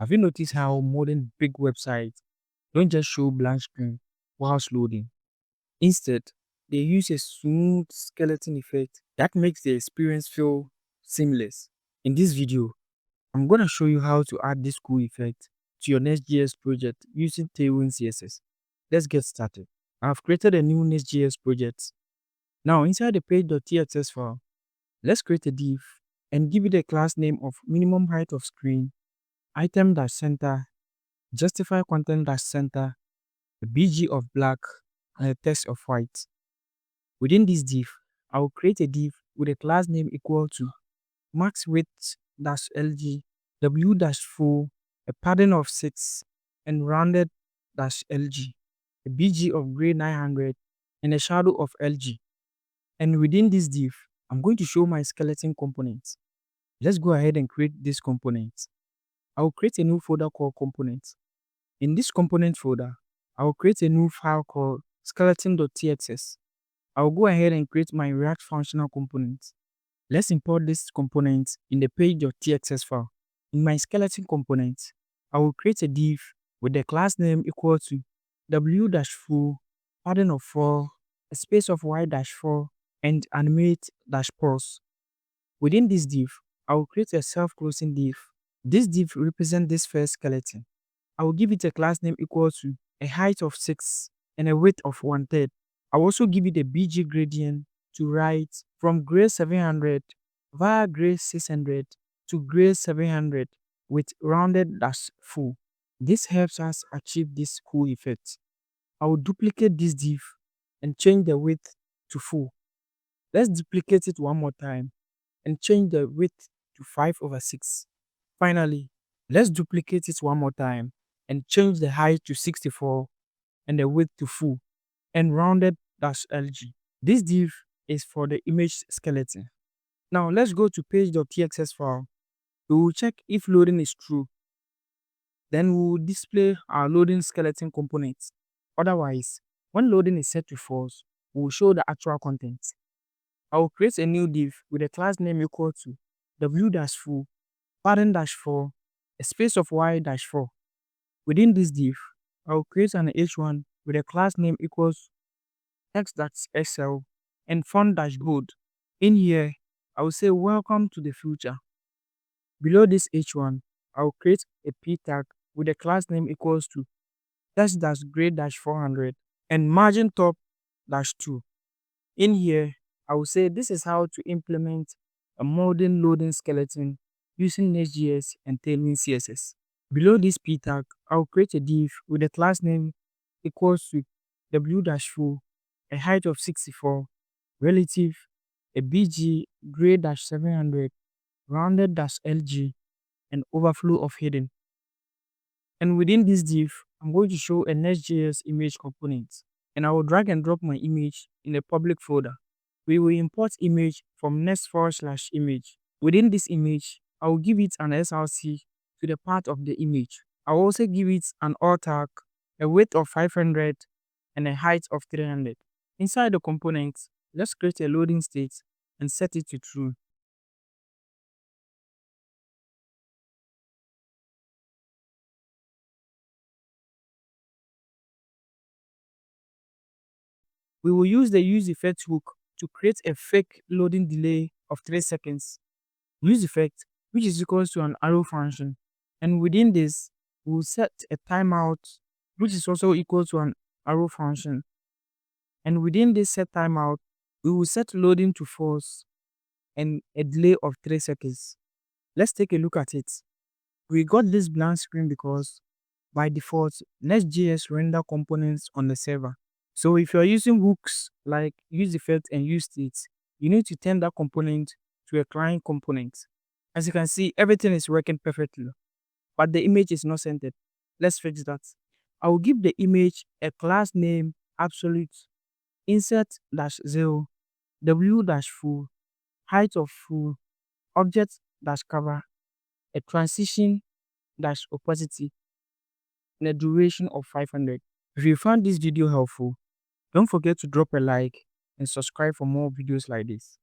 Have you noticed how modern big websites don't just show blank screen whilst loading? Instead, they use a smooth skeleton effect that makes the experience feel seamless. In this video, I'm going to show you how to add this cool effect to your Next.js project using Tailwind CSS. Let's get started. I've created a new Next.js project. Now, inside the page.txs file, let's create a div and give it a class name of minimum height of screen, item-center, justify content-center, a BG of black, and a text of white. Within this div, I will create a div with a class name equal to max width-lg, w-full, a padding of 6, and rounded-lg, a BG of gray 900, and a shadow of lg. And within this div, I'm going to show my skeleton components. Let's go ahead and create this component. I will create a new folder called components. In this component folder, I will create a new file called skeleton.txs. I will go ahead and create my React functional component. Let's import this component in the page.txs file. In my skeleton component, I will create a div with the class name equal to w-full, padding of 4, a space of y-4, and animate-pause. Within this div, I will create a self-closing div. This div represents this first skeleton. I will give it a class name equal to a height of 6 and a width of 1/3. I will also give it a BG gradient to write from gray 700 via gray 600 to gray 700 with rounded-full. This helps us achieve this cool effect. I will duplicate this div and change the width to full. Let's duplicate it one more time and change the width to 5/6. Finally, let's duplicate it one more time and change the height to 64 and the width to full and rounded-lg. This div is for the image skeleton. Now let's go to page.txs file. We will check if loading is true. Then we will display our loading skeleton components. Otherwise, when loading is set to false, we will show the actual content. I will create a new div with a class name equal to w-full, padding-4, a space of y-4. Within this div, I will create an h1 with a class name equals text.xl and font-bold. In here, I will say welcome to the future. Below this h1, I will create a p tag with a class name equals to text-grade-400 and margin top-2. In here, I will say this is how to implement a modern loading skeleton using NextJS and Tailwind CSS. Below this p tag, I will create a div with a class name equals to w-full, a height of 64, relative, a BG gray-700, rounded-lg, and overflow of hidden. And within this div, I'm going to show a Next.js image component, and I will drag and drop my image in a public folder. We will import image from next/image. Within this image, I will give it an src to the part of the image. I will also give it an alt tag, a width of 500, and a height of 300. Inside the component, let's create a loading state and set it to true. We will use the useEffect hook to create a fake loading delay of 3 seconds. UseEffect, which is equals to an arrow function. And within this, we will set a timeout, which is also equal to an arrow function. And within this set timeout, we will set loading to false and a delay of 3 seconds. Let's take a look at it. We got this blank screen because by default, Next.js render components on the server. So if you're using hooks like useEffect and useState, you need to turn that component to a client component. As you can see, everything is working perfectly, but the image is not centered. Let's fix that. I will give the image a class name absolute, insert-0, w-full, height of full, object-cover, a transition-opacity, and a duration of 500. If you found this video helpful, don't forget to drop a like and subscribe for more videos like this.